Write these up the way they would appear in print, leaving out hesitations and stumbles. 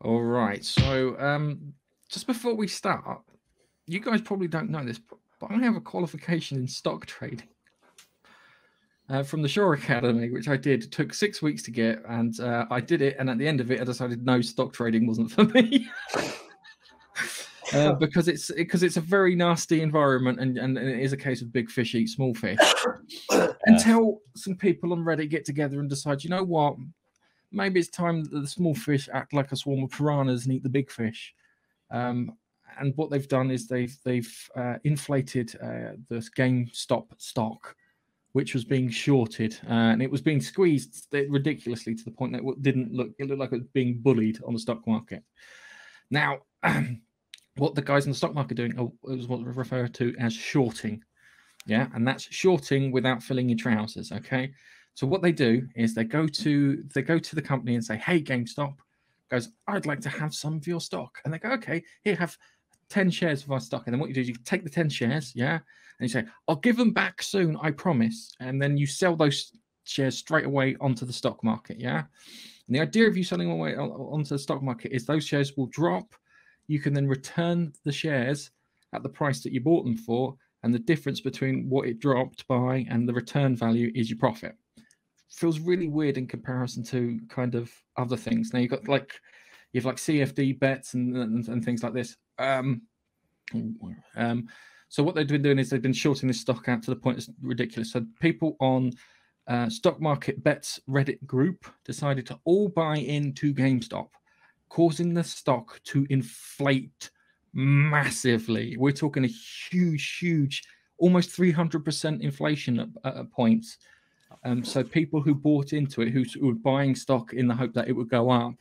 All right. So, just before we start, you guys probably don't know this, but I have a qualification in stock trading from the Shore Academy, which I did. It took 6 weeks to get, and I did it. And at the end of it, I decided no, stock trading wasn't for me. Because it's a very nasty environment, and it is a case of big fish eat small fish. Until some people on Reddit get together and decide, you know what, maybe it's time that the small fish act like a swarm of piranhas and eat the big fish. And what they've done is they've inflated the GameStop stock, which was being shorted, and it was being squeezed ridiculously to the point that it looked like it was being bullied on the stock market. Now, what the guys in the stock market are doing is what we refer to as shorting. Yeah, and that's shorting without filling your trousers. Okay, so what they do is they go to the company and say, "Hey, GameStop," goes, "I'd like to have some of your stock," and they go, "Okay, here, have 10 shares of our stock." And then what you do is you take the 10 shares, yeah, and you say, "I'll give them back soon, I promise," and then you sell those shares straight away onto the stock market, yeah. And the idea of you selling away onto the stock market is those shares will drop. You can then return the shares at the price that you bought them for, and the difference between what it dropped by and the return value is your profit. Feels really weird in comparison to kind of other things. Now you've got CFD bets and things like this. So what they've been doing is they've been shorting this stock out to the point it's ridiculous. So people on Stock Market Bets Reddit group decided to all buy into GameStop, causing the stock to inflate massively. We're talking a huge, almost 300% inflation at points. So people who bought into it, who were buying stock in the hope that it would go up,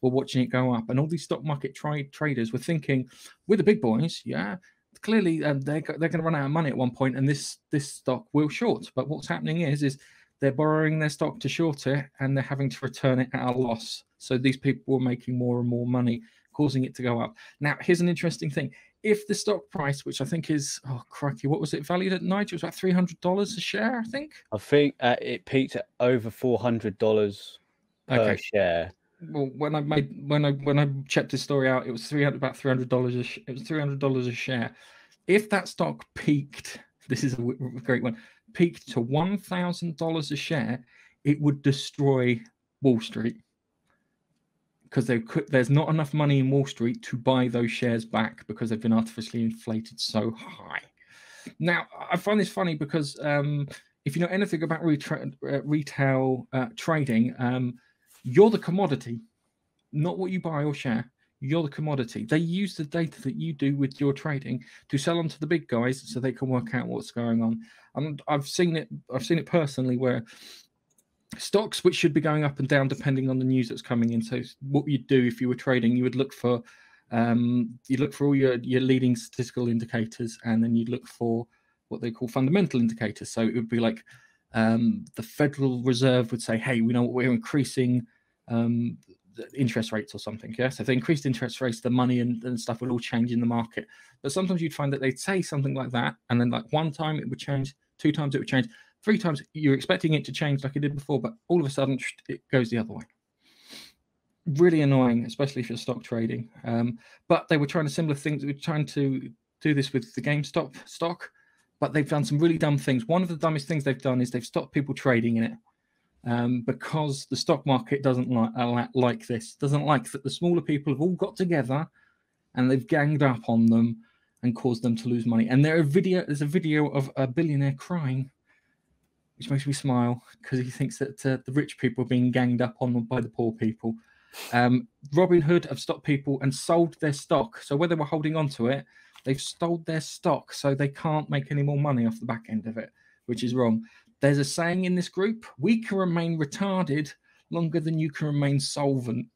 were watching it go up. And all these stock market traders were thinking, we're the big boys, yeah. Clearly, they're going to run out of money at one point, and this stock will short. But what's happening is they're borrowing their stock to short it, and they're having to return it at a loss. So these people are making more and more money, causing it to go up. Now, here's an interesting thing. If the stock price, which I think is, oh, crikey, what was it valued at, Nigel? It was about $300 a share, I think? I think it peaked at over $400 per share. Well, when I checked this story out, it was about $300. It was $300 a share. If that stock peaked, this is a great one, peaked to $1,000 a share, it would destroy Wall Street, because there's not enough money in Wall Street to buy those shares back because they've been artificially inflated so high. Now, I find this funny because if you know anything about retail trading, you're the commodity, not what you buy or share. You're the commodity. They use the data that you do with your trading to sell on to the big guys so they can work out what's going on. And I've seen it personally where stocks which should be going up and down depending on the news that's coming in. So what you'd do if you were trading, you would look for all your leading statistical indicators, and then you'd look for what they call fundamental indicators. So it would be like the Federal Reserve would say, hey, we know what we're increasing interest rates or something. Yeah. So if they increased interest rates, the money and stuff would all change in the market. But sometimes you'd find that they'd say something like that, and then like one time it would change, 2 times it would change, 3 times you're expecting it to change like it did before, but all of a sudden it goes the other way. Really annoying, especially if you're stock trading. But they were trying to similar things. They were trying to do this with the GameStop stock, but they've done some really dumb things. One of the dumbest things they've done is they've stopped people trading in it because the stock market doesn't like this. Doesn't like that the smaller people have all got together and they've ganged up on them and caused them to lose money. And there's a video of a billionaire crying, which makes me smile because he thinks that the rich people are being ganged up on by the poor people. Robinhood have stopped people and sold their stock. So where they were holding on to it, they've sold their stock so they can't make any more money off the back end of it, which is wrong. There's a saying in this group: we can remain retarded longer than you can remain solvent,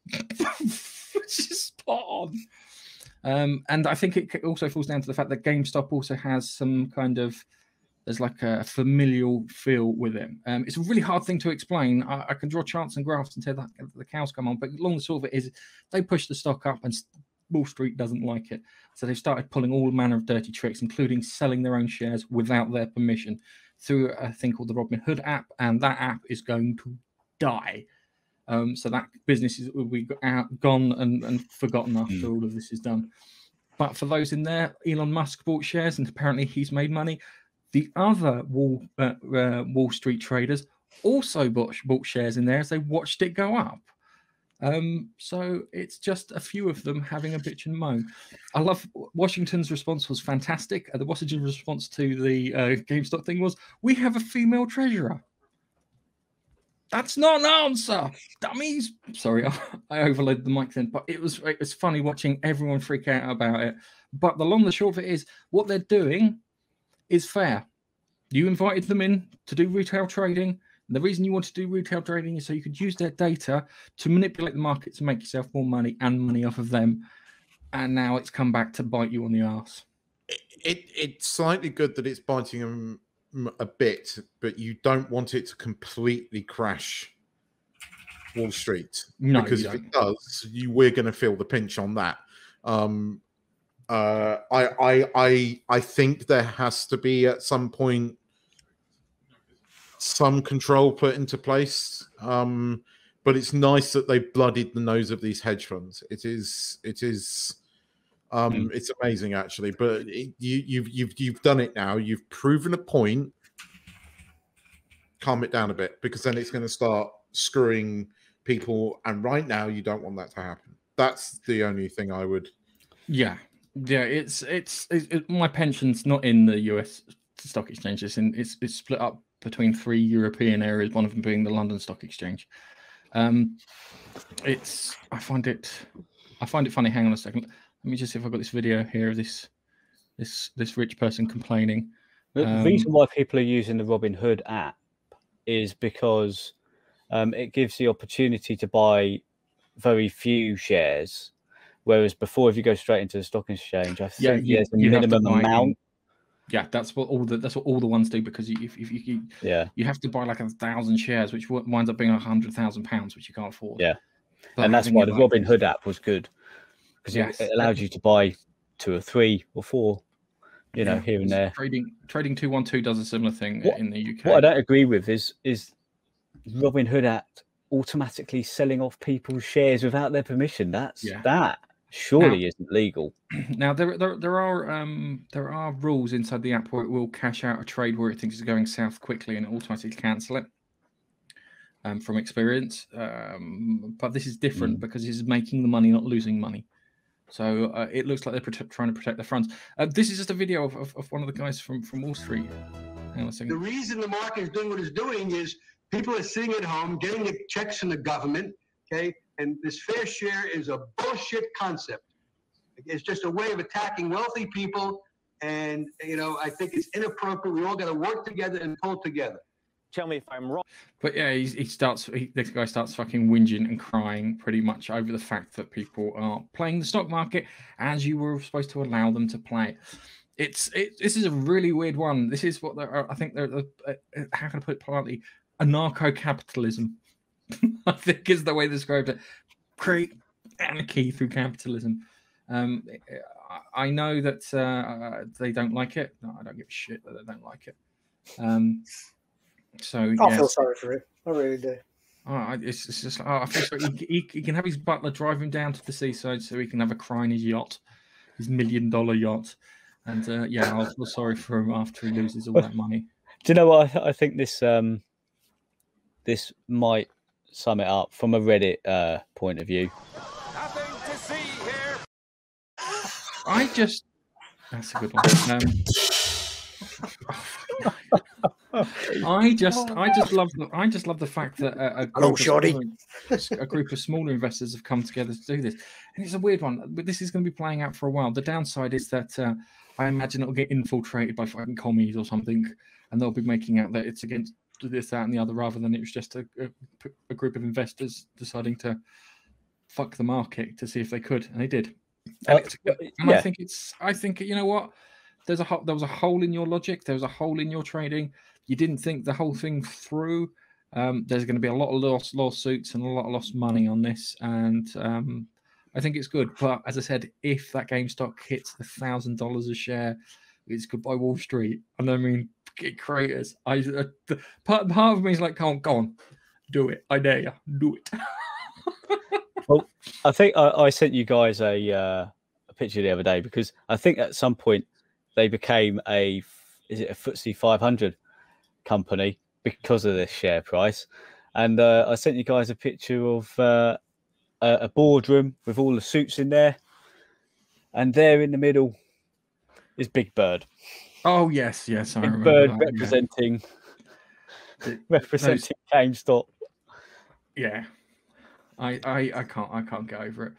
which is spot on. And I think it also falls down to the fact that GameStop also has some kind of, there's like a familial feel with it. It's a really hard thing to explain. I can draw charts and graphs until the cows come on, but long and short of it is they push the stock up and Wall Street doesn't like it. So they've started pulling all manner of dirty tricks, including selling their own shares without their permission through a thing called the Robinhood app, and that app is going to die. So that business will be gone and forgotten after all of this is done. But for those in there, Elon Musk bought shares, and apparently he's made money. The other Wall Street traders also bought shares in there as they watched it go up. So it's just a few of them having a bitch and moan. I love Washington's response was fantastic. The Washington response to the GameStop thing was, "We have a female treasurer." That's not an answer, dummies. Sorry, I overloaded the mic then, but it was funny watching everyone freak out about it. But the long and the short of it is, what they're doing is fair. You invited them in to do retail trading. And the reason you want to do retail trading is so you could use their data to manipulate the market to make yourself more money and money off of them. And now it's come back to bite you on the arse. It's slightly good that it's biting them a bit, but you don't want it to completely crash Wall Street. No, because if it does, we're going to feel the pinch on that. I think there has to be at some point some control put into place. But it's nice that they bloodied the nose of these hedge funds. It's amazing actually. But you've done it now. You've proven a point. Calm it down a bit, because then it's going to start screwing people. And right now, you don't want that to happen. That's the only thing I would. Yeah. It's my pension's not in the US stock exchange. It's split up between 3 European areas, one of them being the London Stock Exchange. I find it funny. Hang on a second. Let me just see if I've got this video here of this rich person complaining. The reason why people are using the Robinhood app is because it gives the opportunity to buy very few shares, whereas before, if you go straight into the stock exchange, I think there's a minimum amount. Yeah, that's what all the ones do, because you have to buy like 1,000 shares, which winds up being £100,000, which you can't afford. Yeah, but and that's why the Robinhood app was good, because it allowed you to buy 2 or 3 or 4. Here and there. Trading 212 does a similar thing in the UK. What I don't agree with is Robinhood app automatically selling off people's shares without their permission. That surely isn't legal. Now there are rules inside the app where it will cash out a trade where it thinks it's going south quickly and automatically cancel it. From experience, but this is different because it's making the money, not losing money. So it looks like they're trying to protect the funds. This is just a video of one of the guys from Wall Street. Hang on a second. The reason the market is doing what it's doing is people are sitting at home getting the checks from the government, okay? And this fair share is a bullshit concept. It's just a way of attacking wealthy people, and I think it's inappropriate. We all got to work together and pull together. Tell me if I'm wrong. But yeah, this guy starts fucking whinging and crying pretty much over the fact that people are playing the stock market as you were supposed to allow them to play. This is a really weird one. This is what I think they're how can I put it politely? Anarcho-capitalism, I think is the way they described it. Create anarchy through capitalism. I know that they don't like it. No, I don't give a shit that they don't like it. So I feel sorry for it. I really do. It's just I feel sorry. He can have his butler drive him down to the seaside so he can have a cry in his yacht, his $1 million yacht, and I'll feel sorry for him after he loses all that money. Do you know what? I think this might sum it up from a Reddit point of view. Nothing to see here. That's a good one. I just love the fact that a group of smaller investors have come together to do this, and it's a weird one. But this is going to be playing out for a while. The downside is that I imagine it'll get infiltrated by fucking commies or something, and they'll be making out that it's against this, that, and the other, rather than it was just a group of investors deciding to fuck the market to see if they could, and they did. And I think you know what? There was a hole in your logic. There was a hole in your trading. You didn't think the whole thing through. There's going to be a lot of lawsuits and a lot of lost money on this, and I think it's good. But as I said, if that GameStop hits $1,000 a share, it's goodbye Wall Street. And I mean, creators. Part of me is like, go on, do it. I dare you, do it. Well, I think I sent you guys a picture the other day because I think at some point they became a FTSE 500 company because of this share price. And I sent you guys a picture of a boardroom with all the suits in there. And there in the middle is Big Bird. Oh yes, I Big remember Bird that, representing Those- GameStop. yeah. I can't get over it.